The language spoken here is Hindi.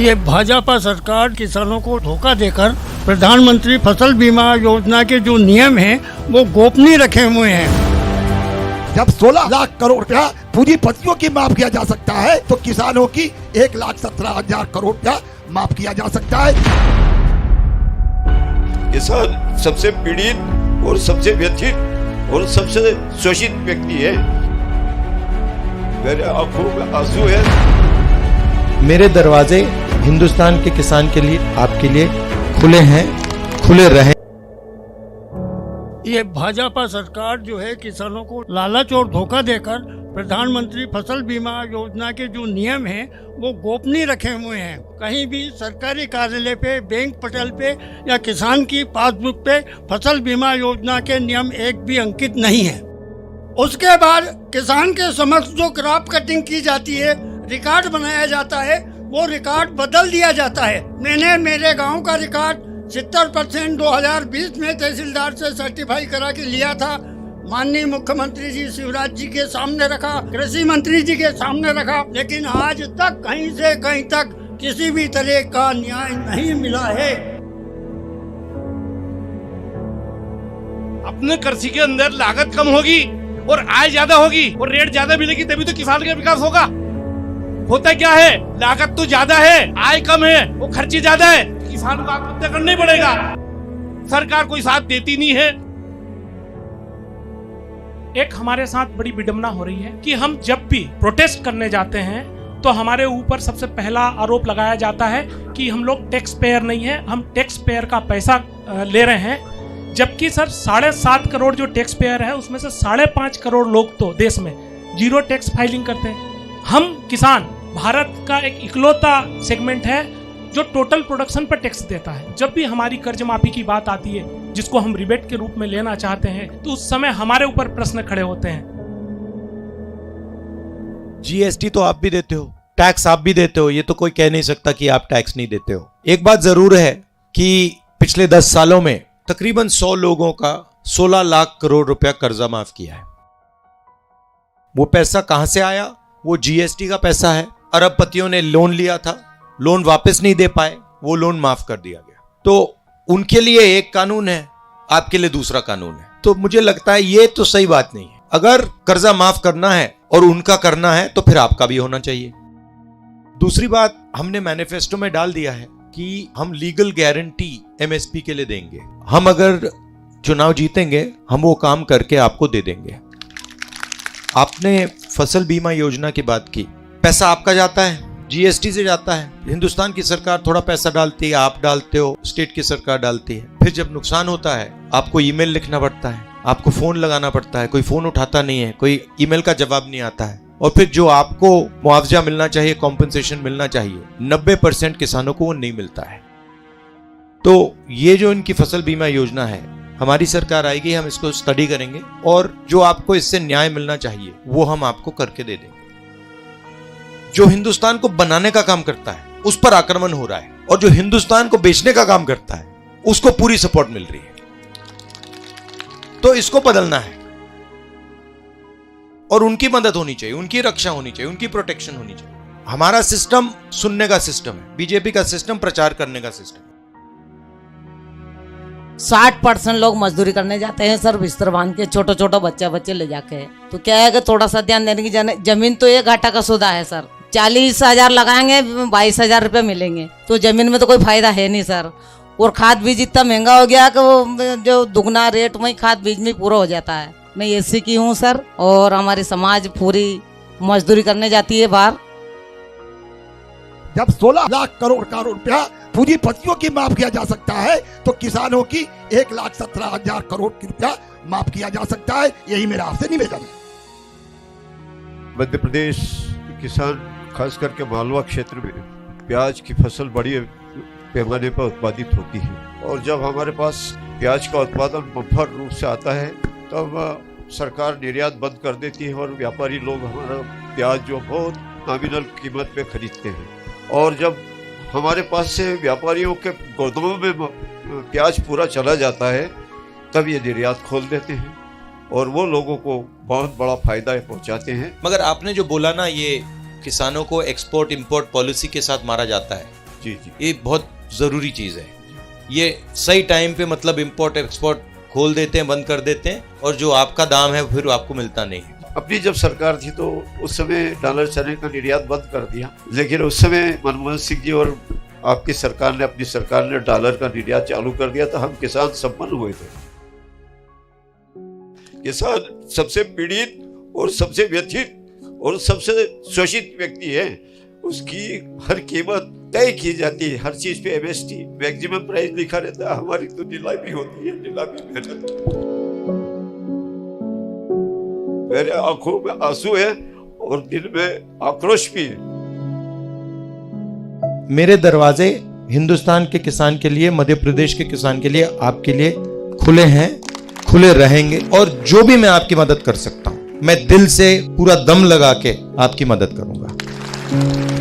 ये भाजपा सरकार किसानों को धोखा देकर प्रधानमंत्री फसल बीमा योजना के जो नियम हैं वो गोपनीय रखे हुए हैं। जब 16 लाख करोड़ रुपया पूरी फसलों की माफ किया जा सकता है तो किसानों की 1,17,000 करोड़ रुपया माफ किया जा सकता है। किसान सबसे पीड़ित और सबसे व्यथित और सबसे शोषित व्यक्ति है। मेरे आंखों में आंसू है। मेरे दरवाजे हिंदुस्तान के किसान के लिए, आपके लिए खुले हैं, खुले रहें। ये भाजपा सरकार जो है किसानों को लालच और धोखा देकर प्रधानमंत्री फसल बीमा योजना के जो नियम हैं वो गोपनीय रखे हुए हैं। कहीं भी सरकारी कार्यालय पे, बैंक पटल पे या किसान की पासबुक पे फसल बीमा योजना के नियम एक भी अंकित नहीं है। उसके बाद किसान के समक्ष जो क्रॉप कटिंग की जाती है, रिकॉर्ड बनाया जाता है, वो रिकॉर्ड बदल दिया जाता है। मैंने मेरे गांव का रिकॉर्ड 70% 2020 में तहसीलदार से सर्टिफाई करा के लिया था। माननीय मुख्यमंत्री जी शिवराज जी के सामने रखा, कृषि मंत्री जी के सामने रखा, लेकिन आज तक कहीं से कहीं तक किसी भी तरह का न्याय नहीं मिला है। अपने कृषि के अंदर लागत कम होगी और आय ज्यादा होगी और रेट ज्यादा मिलेगी, तभी तो किसान का विकास होगा। होता क्या है, लागत तो ज्यादा है, आय कम है, वो खर्चे ज्यादा है, किसान को आत्महत्या करना ही पड़ेगा। सरकार कोई साथ देती नहीं है। एक हमारे साथ बड़ी विडंबना हो रही है कि हम जब भी प्रोटेस्ट करने जाते हैं तो हमारे ऊपर सबसे पहला आरोप लगाया जाता है कि हम लोग टैक्स पेयर नहीं है, हम टैक्स पेयर का पैसा ले रहे हैं। जबकि सर 7.5 करोड़ जो टैक्स पेयर है उसमें से 5.5 करोड़ लोग तो देश में जीरो टैक्स फाइलिंग करते हैं। हम किसान भारत का एक इकलौता सेगमेंट है जो टोटल प्रोडक्शन पर टैक्स देता है। जब भी हमारी कर्ज माफी की बात आती है जिसको हम रिबेट के रूप में लेना चाहते हैं तो उस समय हमारे ऊपर प्रश्न खड़े होते हैं। जीएसटी तो आप भी देते हो, टैक्स आप भी देते हो, ये तो कोई कह नहीं सकता कि आप टैक्स नहीं देते हो। एक बात जरूर है कि पिछले 10 सालों में तकरीबन 100 लोगों का 16 लाख करोड़ रुपया कर्जा माफ किया है। वो पैसा कहां से आया? वो जीएसटी का पैसा है। अरबपतियों ने लोन लिया था, लोन वापस नहीं दे पाए, वो लोन माफ कर दिया गया। तो उनके लिए एक कानून है, आपके लिए दूसरा कानून है। तो मुझे लगता है ये तो सही बात नहीं है। अगर कर्जा माफ करना है और उनका करना है तो फिर आपका भी होना चाहिए। दूसरी बात, हमने मैनिफेस्टो में डाल दिया है कि हम लीगल गारंटी एमएसपी के लिए देंगे। हम अगर चुनाव जीतेंगे हम वो काम करके आपको दे देंगे। आपने फसल बीमा योजना की बात की, पैसा आपका जाता है, जीएसटी से जाता है। हिंदुस्तान की सरकार थोड़ा पैसा डालती है, आप डालते हो, स्टेट की सरकार डालती है। फिर जब नुकसान होता है आपको ईमेल लिखना पड़ता है, आपको फोन लगाना पड़ता है, कोई फोन उठाता नहीं है, कोई ईमेल का जवाब नहीं आता है। और फिर जो आपको मुआवजा मिलना चाहिए, कॉम्पनसेशन मिलना चाहिए, 90% किसानों को वो नहीं मिलता है। तो ये जो इनकी फसल बीमा योजना है, हमारी सरकार आएगी, हम इसको स्टडी करेंगे और जो आपको इससे न्याय मिलना चाहिए वो हम आपको करके दे देंगे। जो हिंदुस्तान को बनाने का काम करता है उस पर आक्रमण हो रहा है और जो हिंदुस्तान को बेचने का काम करता है उसको पूरी सपोर्ट मिल रही है। तो इसको बदलना है और उनकी मदद होनी चाहिए, उनकी रक्षा होनी चाहिए, उनकी प्रोटेक्शन होनी चाहिए। हमारा सिस्टम सुनने का सिस्टम है, बीजेपी का सिस्टम प्रचार करने का सिस्टम है। 60% लोग मजदूरी करने जाते हैं सर, बिस्तर बांध के, छोटे छोटे बच्चे ले जाके। तो क्या है कि थोड़ा सा ध्यान देने की जमीन तो ये घाटा का सौदा है सर। 40,000 लगाएंगे 22,000 रुपये मिलेंगे, तो जमीन में तो कोई फायदा है नहीं सर। और खाद बीज इतना महंगा हो गया कि वो जो दुगना रेट वही खाद बीज में पूरा हो जाता है। मैं एससी की हूँ सर और हमारी समाज पूरी मजदूरी करने जाती है बाहर। जब 16 लाख करोड़ का रुपया पूरी फसलों की माफ किया जा सकता है तो किसानों की 1,17,000 करोड़ की रुपया माफ किया जा सकता है। यही मेरा आपसे निवेदन है। मध्य प्रदेश के किसान खास करके मालवा क्षेत्र में प्याज की फसल बड़ी पैमाने पर उत्पादित होती है और जब हमारे पास प्याज का उत्पादन बम्पर रूप से आता है तब सरकार निर्यात बंद कर देती है और व्यापारी लोग हमारा प्याज जो बहुत नॉमिनल कीमत पे खरीदते हैं। और जब हमारे पास से व्यापारियों के गोदामों में प्याज पूरा चला जाता है तब ये निर्यात खोल देते हैं और वो लोगों को बहुत बड़ा फायदा पहुंचाते हैं। मगर आपने जो बोला ना, ये किसानों को एक्सपोर्ट इंपोर्ट पॉलिसी के साथ मारा जाता है, जी जी ये बहुत जरूरी चीज है। ये सही टाइम पे मतलब इंपोर्ट एक्सपोर्ट खोल देते हैं, बंद कर देते हैं, और जो आपका दाम है फिर आपको मिलता नहीं है। अपनी जब सरकार थी तो उस समय डॉलर चने का निर्यात बंद कर दिया, लेकिन उस समय मनमोहन सिंह जी और आपकी सरकार ने, अपनी सरकार ने डॉलर का निर्यात चालू कर दिया, तो हम किसान संपन्न हुए थे। किसान सबसे पीड़ित और सबसे व्यथित और सबसे शोषित व्यक्ति है। उसकी हर कीमत तय की जाती है, हर चीज पे MSP मैक्सिमम प्राइस लिखा रहता है। हमारी तो नीलामी होती है, नीलामी मेहनत। मेरे आंखों में आंसू है और दिल में आक्रोश भी है। मेरे दरवाजे हिंदुस्तान के किसान के लिए, मध्य प्रदेश के किसान के लिए, आपके लिए खुले हैं, खुले रहेंगे, और जो भी मैं आपकी मदद कर सकता हूं मैं दिल से पूरा दम लगा के आपकी मदद करूंगा।